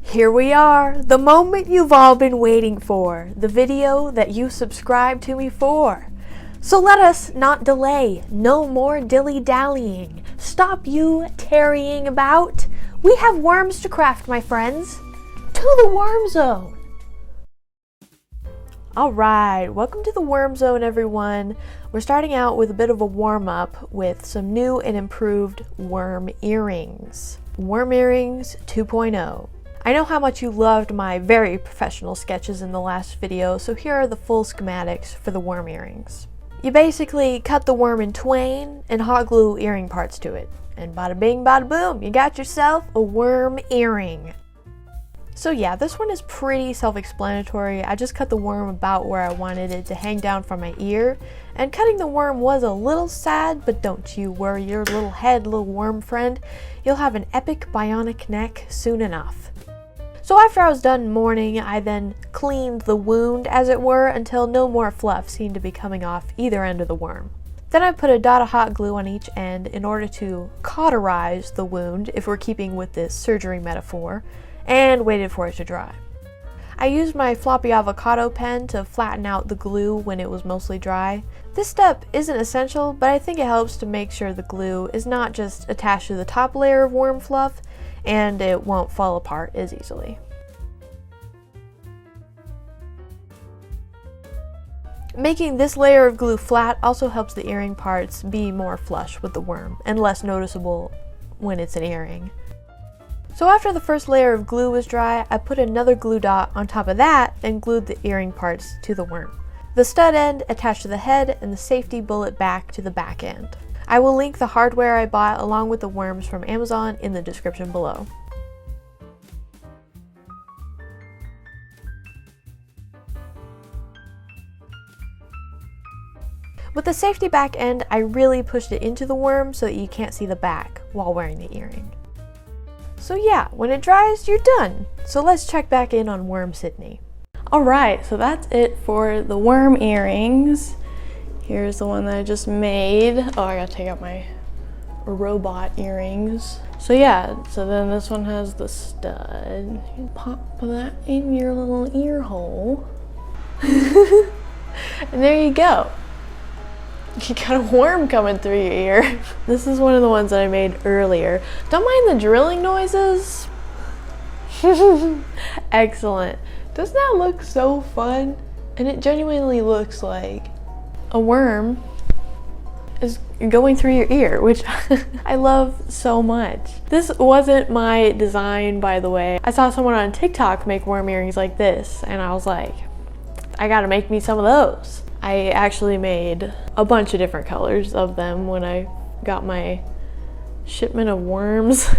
Here we are, the moment you've all been waiting for, the video that you subscribed to me for. So let us not delay, no more dilly-dallying. Stop you tarrying about. We have worms to craft, my friends. To the worm zone. Alright, welcome to the worm zone, everyone. We're starting out with a bit of a warm-up with some new and improved worm earrings. Worm earrings 2.0. I know how much you loved my very professional sketches in the last video, so here are the full schematics for the worm earrings. You basically cut the worm in twain and hot glue earring parts to it. And bada bing bada boom, you got yourself a worm earring. So yeah, this one is pretty self-explanatory. I just cut the worm about where I wanted it to hang down from my ear. And cutting the worm was a little sad, but don't you worry your little head, little worm friend. You'll have an epic bionic neck soon enough. So after I was done mourning, I then cleaned the wound, as it were, until no more fluff seemed to be coming off either end of the worm. Then I put a dot of hot glue on each end in order to cauterize the wound, if we're keeping with this surgery metaphor, and waited for it to dry. I used my floppy avocado pen to flatten out the glue when it was mostly dry. This step isn't essential, but I think it helps to make sure the glue is not just attached to the top layer of worm fluff, and it won't fall apart as easily. Making this layer of glue flat also helps the earring parts be more flush with the worm and less noticeable when it's an earring. So after the first layer of glue was dry, I put another glue dot on top of that and glued the earring parts to the worm. The stud end attached to the head and the safety bullet back to the back end. I will link the hardware I bought along with the worms from Amazon in the description below. With the safety back end, I really pushed it into the worm so that you can't see the back while wearing the earring. So yeah, when it dries, you're done. So let's check back in on Worm Sydney. Alright, so that's it for the worm earrings. Here's the one that I just made. Oh, I gotta take out my robot earrings. So yeah, so then this one has the stud. You pop that in your little ear hole. And there you go. You got a worm coming through your ear. This is one of the ones that I made earlier. Don't mind the drilling noises. Excellent. Doesn't that look so fun? And it genuinely looks like a worm is going through your ear, which I love so much. This wasn't my design, by the way. I saw someone on TikTok make worm earrings like this, and I was like, I gotta make me some of those. I actually made a bunch of different colors of them when I got my shipment of worms.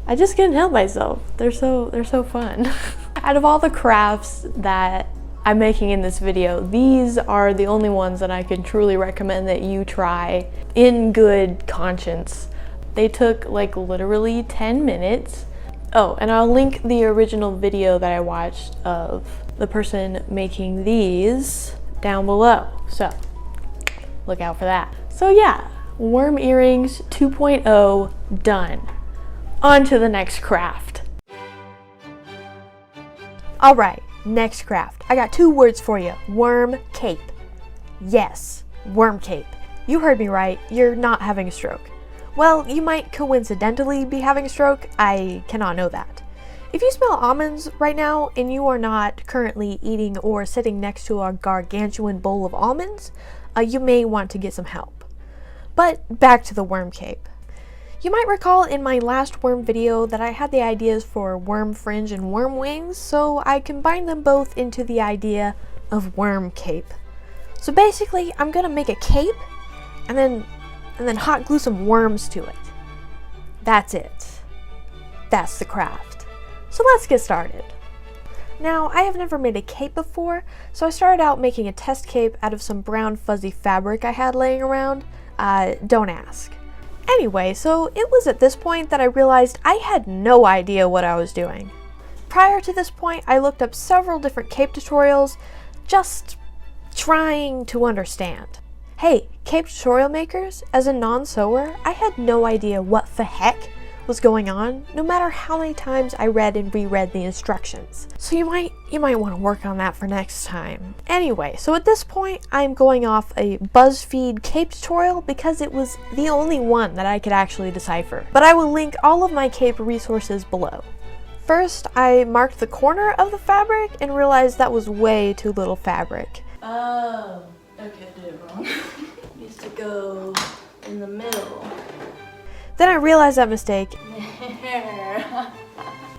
I just couldn't help myself. They're so fun. Out of all the crafts that I'm making in this video, these are the only ones that I can truly recommend that you try in good conscience. They took like literally 10 minutes. Oh, and I'll link the original video that I watched of the person making these down below. So look out for that. So yeah, worm earrings 2.0 done. On to the next craft. All right. Next craft. I got two words for you. Worm cape. Yes, worm cape. You heard me right. You're not having a stroke. Well, you might coincidentally be having a stroke. I cannot know that. If you smell almonds right now and you are not currently eating or sitting next to a gargantuan bowl of almonds, you may want to get some help. But back to the worm cape. You might recall in my last worm video that I had the ideas for worm fringe and worm wings, so I combined them both into the idea of worm cape. So basically, I'm gonna make a cape and then hot glue some worms to it. That's it. That's the craft. So let's get started. Now, I have never made a cape before, so I started out making a test cape out of some brown fuzzy fabric I had laying around. Don't ask. Anyway, so it was at this point that I realized I had no idea what I was doing. Prior to this point, I looked up several different cape tutorials, just trying to understand. Hey, cape tutorial makers, as a non-sewer, I had no idea what the heck was going on, no matter how many times I read and reread the instructions. So you might want to work on that for next time. Anyway, so at this point, I'm going off a Buzzfeed cape tutorial because it was the only one that I could actually decipher. But I will link all of my cape resources below. First, I marked the corner of the fabric and realized that was way too little fabric. Oh, okay, I did it wrong. Needs to go in the middle. Then I realized that mistake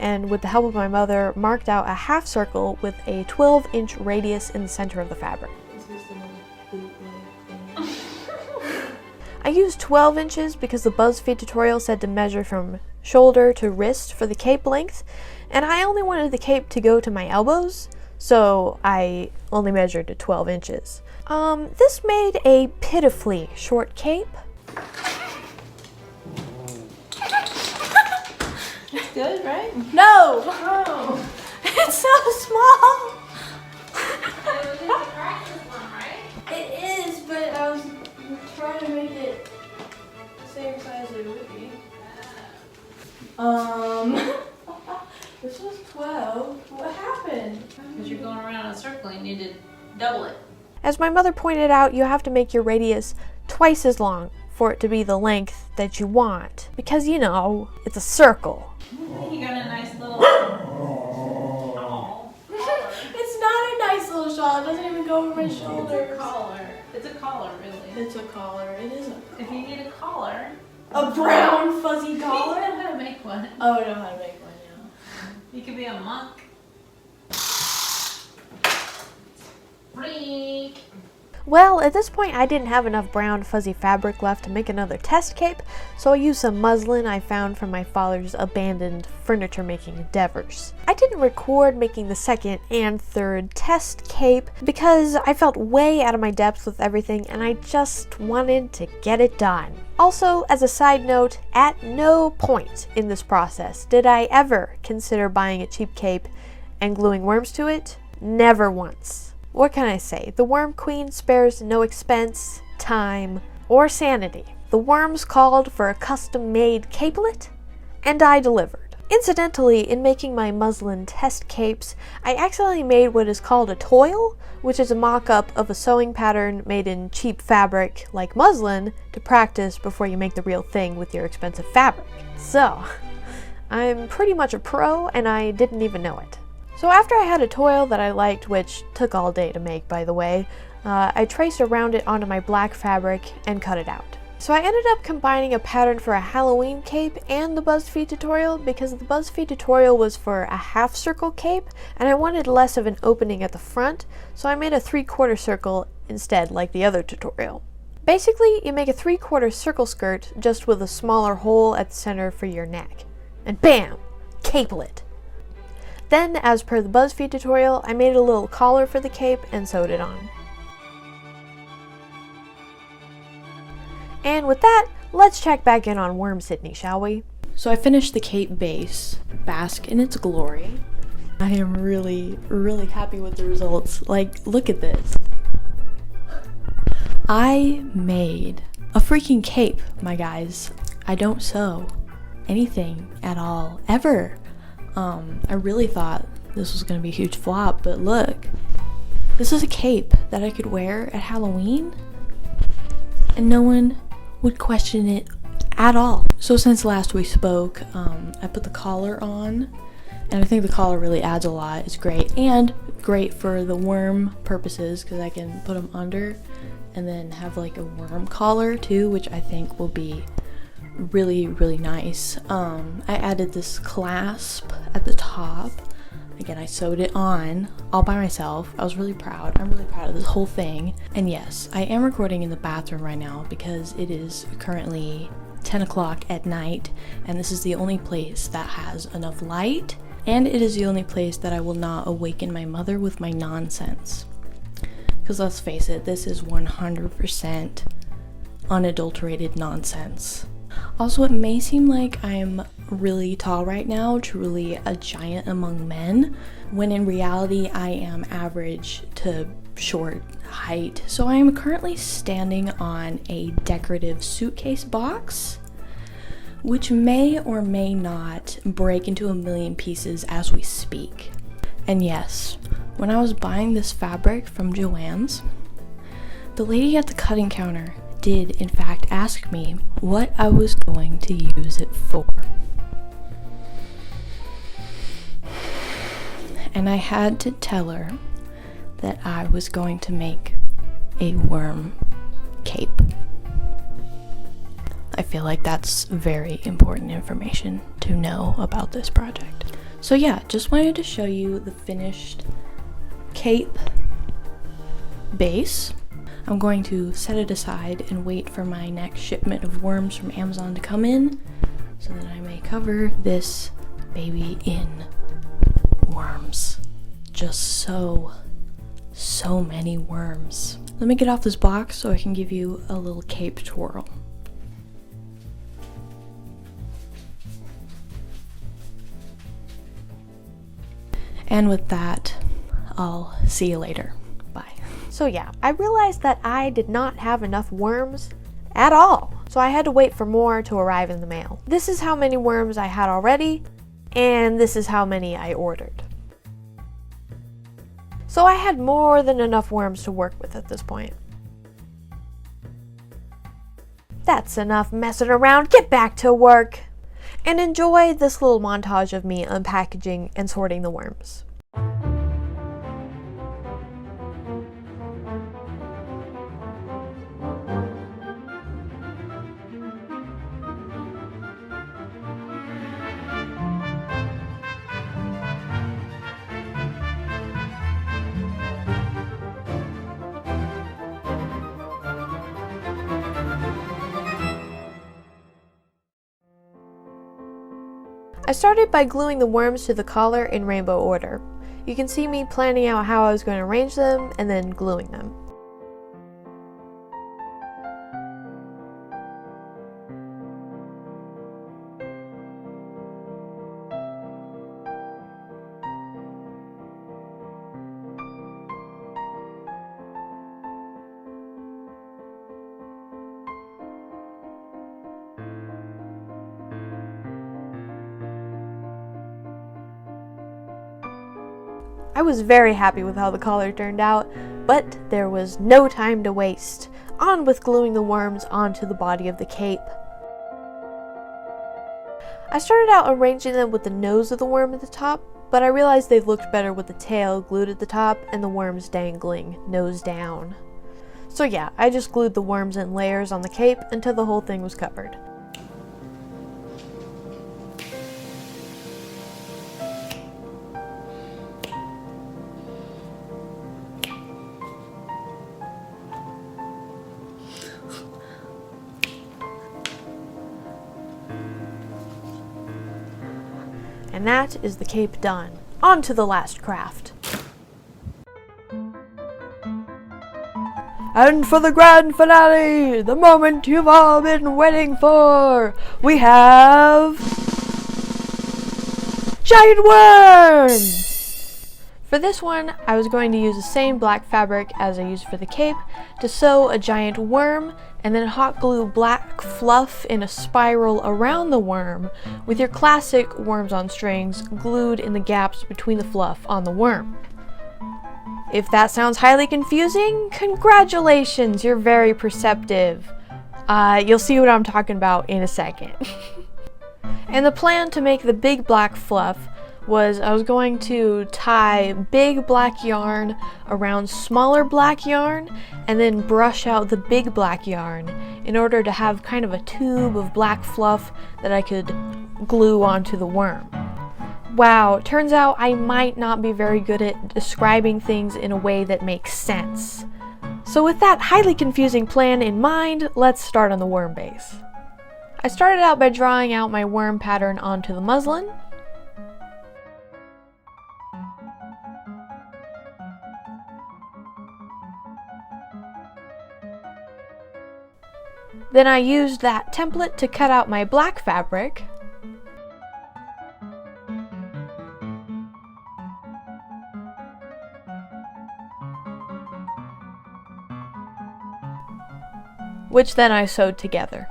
and with the help of my mother, marked out a half circle with a 12-inch radius in the center of the fabric. I used 12 inches because the Buzzfeed tutorial said to measure from shoulder to wrist for the cape length, and I only wanted the cape to go to my elbows, so I only measured to 12 inches. This made a pitifully short cape. It's good, right? No! Oh. It's so small! It was a practice one, right? It is, but I was trying to make it the same size it would be. This was 12. What happened? Because you're going around in a circle, you need to double it. As my mother pointed out, you have to make your radius twice as long for it to be the length that you want. Because, you know, it's a circle. You got a nice little shawl. It's not a nice little shawl. It doesn't even go over my shoulders. It's a collar. It's a collar, really. It's a collar. It is a collar. If you need a collar, A brown fuzzy you collar? know how to make one. Oh, I know how to make one, yeah. You could be a monk. Freak. Well, at this point I didn't have enough brown fuzzy fabric left to make another test cape, so I used some muslin I found from my father's abandoned furniture making endeavors. I didn't record making the second and third test cape because I felt way out of my depth with everything and I just wanted to get it done. Also, as a side note, at no point in this process did I ever consider buying a cheap cape and gluing worms to it. Never once. What can I say? The Worm Queen spares no expense, time, or sanity. The worms called for a custom-made capelet, and I delivered. Incidentally, in making my muslin test capes, I accidentally made what is called a toile, which is a mock-up of a sewing pattern made in cheap fabric like muslin to practice before you make the real thing with your expensive fabric. So, I'm pretty much a pro and I didn't even know it. So after I had a toile that I liked, which took all day to make by the way, I traced around it onto my black fabric and cut it out. So I ended up combining a pattern for a Halloween cape and the Buzzfeed tutorial because the Buzzfeed tutorial was for a half circle cape and I wanted less of an opening at the front, so I made a 3/4 circle instead like the other tutorial. Basically, you make a 3/4 circle skirt just with a smaller hole at the center for your neck. And bam! Capelet! Then, as per the Buzzfeed tutorial, I made a little collar for the cape and sewed it on. And with that, let's check back in on Worm Sydney, shall we? So I finished the cape base, bask in its glory. I am really, really happy with the results. Like, look at this. I made a freaking cape, my guys. I don't sew anything at all, ever. I really thought this was gonna be a huge flop, but look. This is a cape that I could wear at Halloween, and no one would question it at all. So since last we spoke, I put the collar on, and I think the collar really adds a lot. It's great, and great for the worm purposes, because I can put them under, and then have like a worm collar too, which I think will be really, really nice. I added this clasp at the top. Again, I sewed it on all by myself. I was really proud. I'm really proud of this whole thing. And yes, I am recording in the bathroom right now because it is currently 10 o'clock at night, and this is the only place that has enough light, and it is the only place that I will not awaken my mother with my nonsense. Because let's face it, this is 100% unadulterated nonsense. Also, it may seem like I'm really tall right now, truly a giant among men, when in reality I am average to short height. So I am currently standing on a decorative suitcase box, which may or may not break into a million pieces as we speak. And yes, when I was buying this fabric from Joann's, the lady at the cutting counter did in fact ask me what I was going to use it for. And I had to tell her that I was going to make a worm cape. I feel like that's very important information to know about this project. So yeah, just wanted to show you the finished cape base. I'm going to set it aside and wait for my next shipment of worms from Amazon to come in so that I may cover this baby in worms. Just so many worms. Let me get off this box so I can give you a little cape twirl. And with that, I'll see you later. Bye. So yeah, I realized that I did not have enough worms at all. So I had to wait for more to arrive in the mail. This is how many worms I had already, and this is how many I ordered. So I had more than enough worms to work with at this point. That's enough messing around, get back to work! And enjoy this little montage of me unpackaging and sorting the worms. I started by gluing the worms to the collar in rainbow order. You can see me planning out how I was going to arrange them and then gluing them. I was very happy with how the collar turned out, but there was no time to waste. On with gluing the worms onto the body of the cape. I started out arranging them with the nose of the worm at the top, but I realized they looked better with the tail glued at the top and the worms dangling nose down. So yeah, I just glued the worms in layers on the cape until the whole thing was covered. And that is the cape done. On to the last craft. And for the grand finale, the moment you've all been waiting for, we have giant worms! For this one, I was going to use the same black fabric as I used for the cape to sew a giant worm and then hot glue black fluff in a spiral around the worm with your classic worms on strings glued in the gaps between the fluff on the worm. If that sounds highly confusing, congratulations, you're very perceptive. You'll see what I'm talking about in a second. And the plan to make the big black fluff was I was going to tie big black yarn around smaller black yarn and then brush out the big black yarn in order to have kind of a tube of black fluff that I could glue onto the worm. Wow, turns out I might not be very good at describing things in a way that makes sense. So with that highly confusing plan in mind, let's start on the worm base. I started out by drawing out my worm pattern onto the muslin. Then I used that template to cut out my black fabric. Which then I sewed together.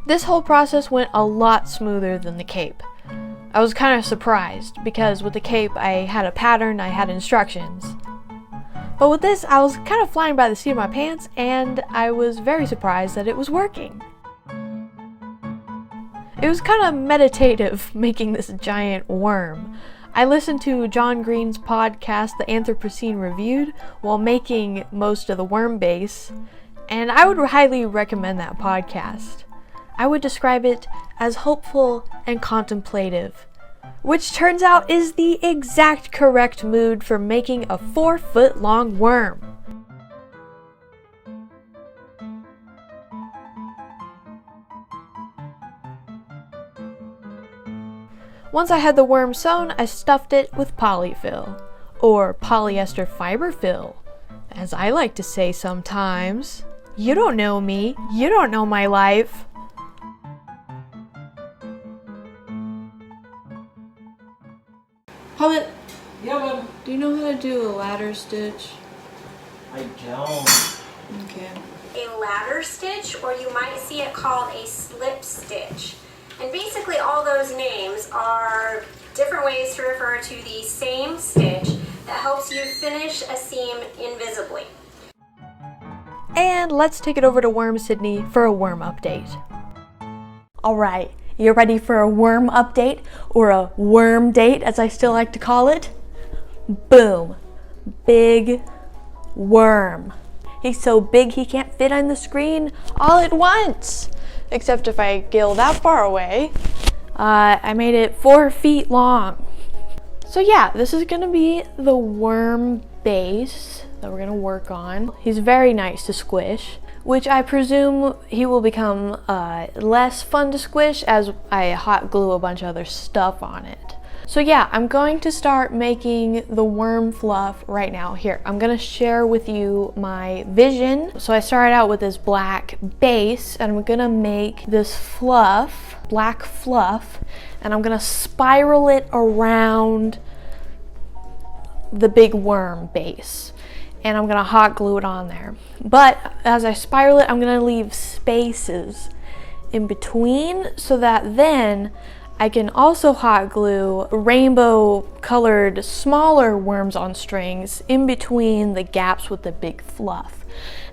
This whole process went a lot smoother than the cape. I was kind of surprised because with the cape I had a pattern, I had instructions. But with this I was kind of flying by the seat of my pants and I was very surprised that it was working. It was kind of meditative making this giant worm. I listened to John Green's podcast, The Anthropocene Reviewed, while making most of the worm base, and I would highly recommend that podcast. I would describe it as hopeful and contemplative, which turns out is the exact correct mood for making a 4-foot-long worm. Once I had the worm sewn, I stuffed it with polyfill, or polyester fiber fill, as I like to say sometimes. You don't know me, you don't know my life. Hobbit, Yeah, man. do you know how to do a ladder stitch? I don't. Okay. A ladder stitch, or you might see it called a slip stitch. And basically all those names are different ways to refer to the same stitch that helps you finish a seam invisibly. And let's take it over to Worm Sydney for a worm update. Alright, you ready for a worm update, or a worm date as I still like to call it? Boom. Big worm. He's so big he can't fit on the screen all at once. Except if I go that far away. I made it 4 feet long. So yeah, this is gonna be the worm base that we're gonna work on. He's very nice to squish, which I presume he will become less fun to squish as I hot glue a bunch of other stuff on it. So yeah, I'm going to start making the worm fluff right now. Here, I'm gonna share with you my vision. So I started out with this black base and I'm gonna make this fluff, black fluff, and I'm gonna spiral it around the big worm base. And I'm gonna hot glue it on there. But as I spiral it, I'm gonna leave spaces in between so that then I can also hot glue rainbow colored smaller worms on strings in between the gaps with the big fluff.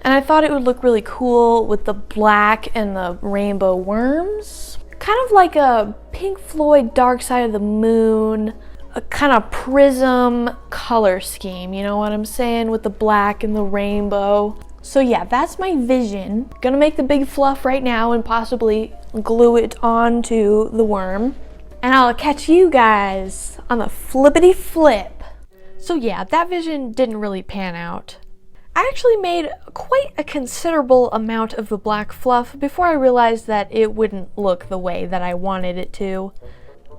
And I thought it would look really cool with the black and the rainbow worms. Kind of like a Pink Floyd Dark Side of the Moon, a kind of prism color scheme, you know what I'm saying, with the black and the rainbow. So yeah, that's my vision. Gonna make the big fluff right now and possibly glue it onto the worm. And I'll catch you guys on the flippity flip. So yeah, that vision didn't really pan out. I actually made quite a considerable amount of the black fluff before I realized that it wouldn't look the way that I wanted it to.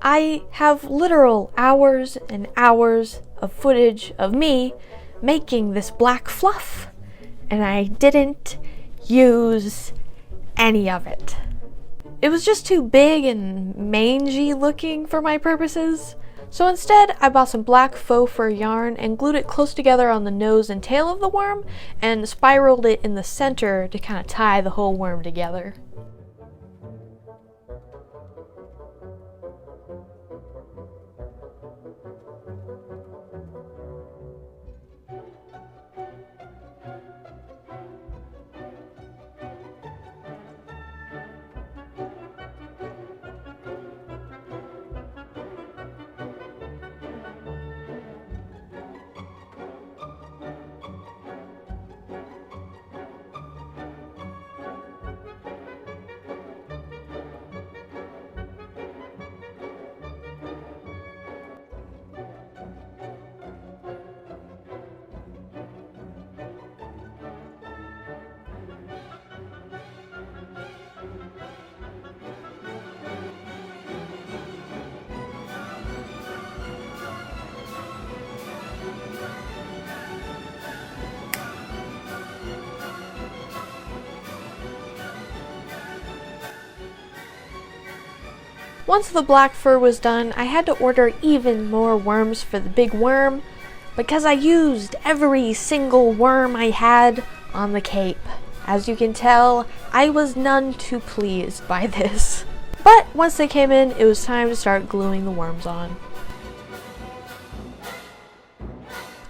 I have literal hours and hours of footage of me making this black fluff, and I didn't use any of it. It was just too big and mangy looking for my purposes. So instead, I bought some black faux fur yarn and glued it close together on the nose and tail of the worm and spiraled it in the center to kind of tie the whole worm together. Once the black fur was done, I had to order even more worms for the big worm because I used every single worm I had on the cape. As you can tell, I was none too pleased by this. But once they came in, it was time to start gluing the worms on.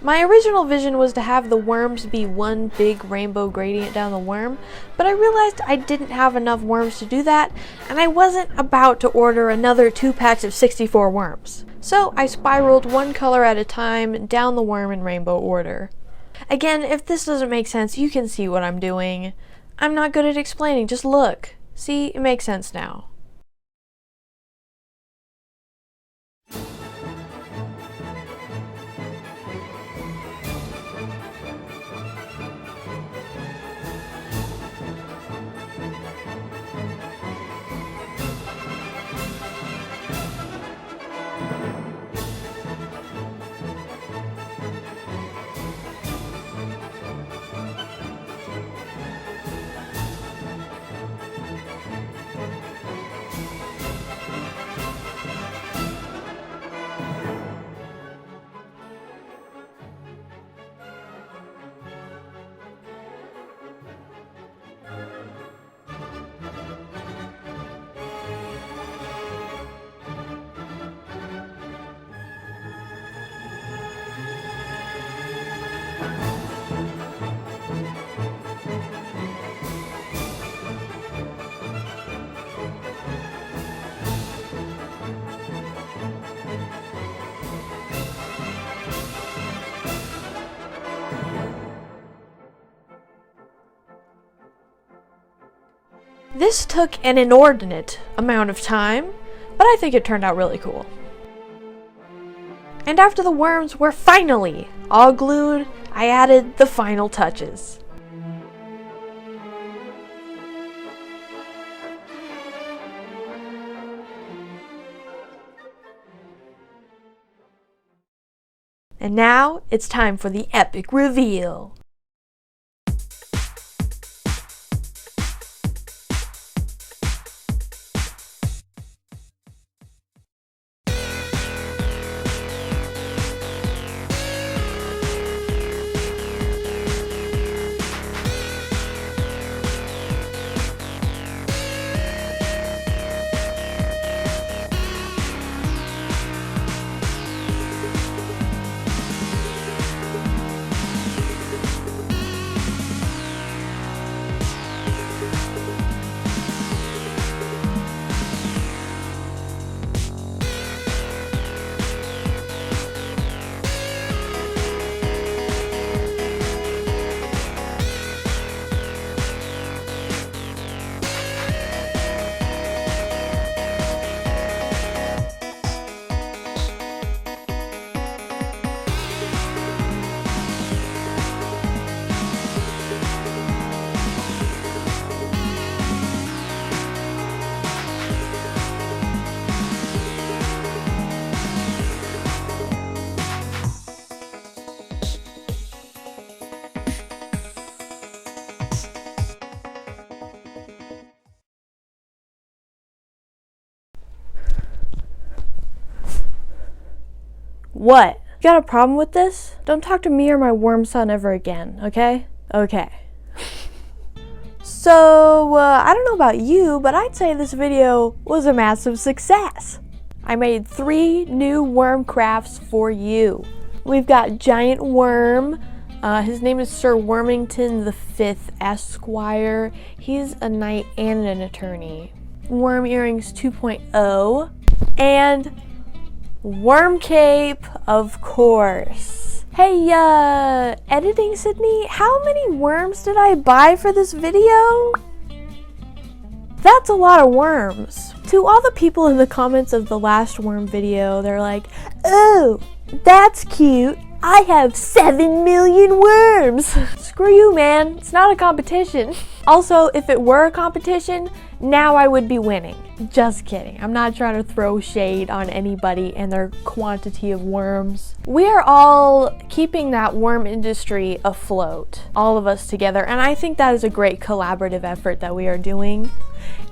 My original vision was to have the worms be one big rainbow gradient down the worm, but I realized I didn't have enough worms to do that, and I wasn't about to order another 2 packs of 64 worms. So I spiraled one color at a time down the worm in rainbow order. Again, if this doesn't make sense, you can see what I'm doing. I'm not good at explaining, just look. See, it makes sense now. This took an inordinate amount of time, but I think it turned out really cool. And after the worms were finally all glued, I added the final touches. And now it's time for the epic reveal. What? You got a problem with this? Don't talk to me or my worm son ever again, okay? Okay. So, I don't know about you, but I'd say this video was a massive success. I made 3 new worm crafts for you. We've got Giant Worm. His name is Sir Wormington V Esquire. He's a knight and an attorney. Worm Earrings 2.0. And Worm Cape, of course. Hey, editing Sydney, how many worms did I buy for this video? That's a lot of worms. To all the people in the comments of the last worm video, they're like, oh, that's cute. I have 7 million worms. Screw you, man. It's not a competition. Also, if it were a competition, now I would be winning. Just kidding. I'm not trying to throw shade on anybody and their quantity of worms. We are all keeping that worm industry afloat, all of us together, and I think that is a great collaborative effort that we are doing.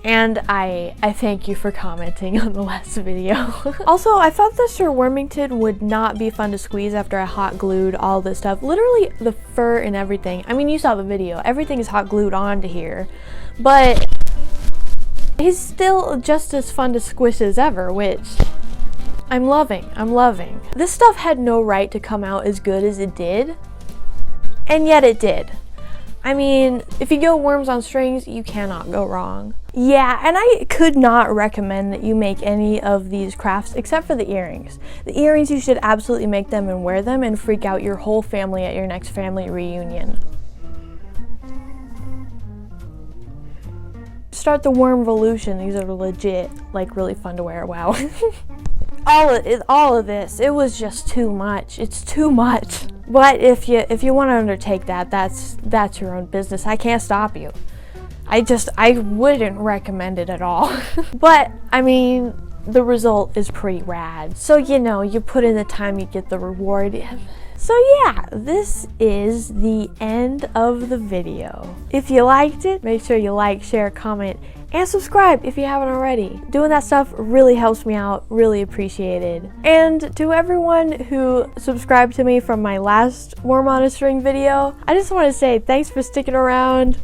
And I thank you for commenting on the last video. Also, I thought the Sir Wormington would not be fun to squeeze after I hot glued all this stuff. Literally the fur and everything. I mean, you saw the video. Everything is hot glued onto here. But he's still just as fun to squish as ever, which I'm loving. I'm loving. This stuff had no right to come out as good as it did. And yet it did. I mean, if you go worms on strings, you cannot go wrong. Yeah, and I could not recommend that you make any of these crafts except for the earrings. The earrings, you should absolutely make them and wear them and freak out your whole family at your next family reunion. Start the worm evolution. These are legit, like, really fun to wear. Wow. all of this, it was just too much. It's too much. But if you want to undertake that, that's your own business. I can't stop you. I wouldn't recommend it at all. But I mean, the result is pretty rad. So you know, you put in the time, you get the reward. So yeah, this is the end of the video. If you liked it, make sure you like, share, comment, and subscribe if you haven't already. Doing that stuff really helps me out, really appreciated. And to everyone who subscribed to me from my last worm on a string video, I just want to say thanks for sticking around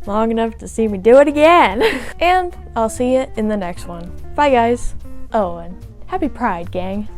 long enough to see me do it again. And I'll see you in the next one. Bye guys. Oh, and happy Pride, gang.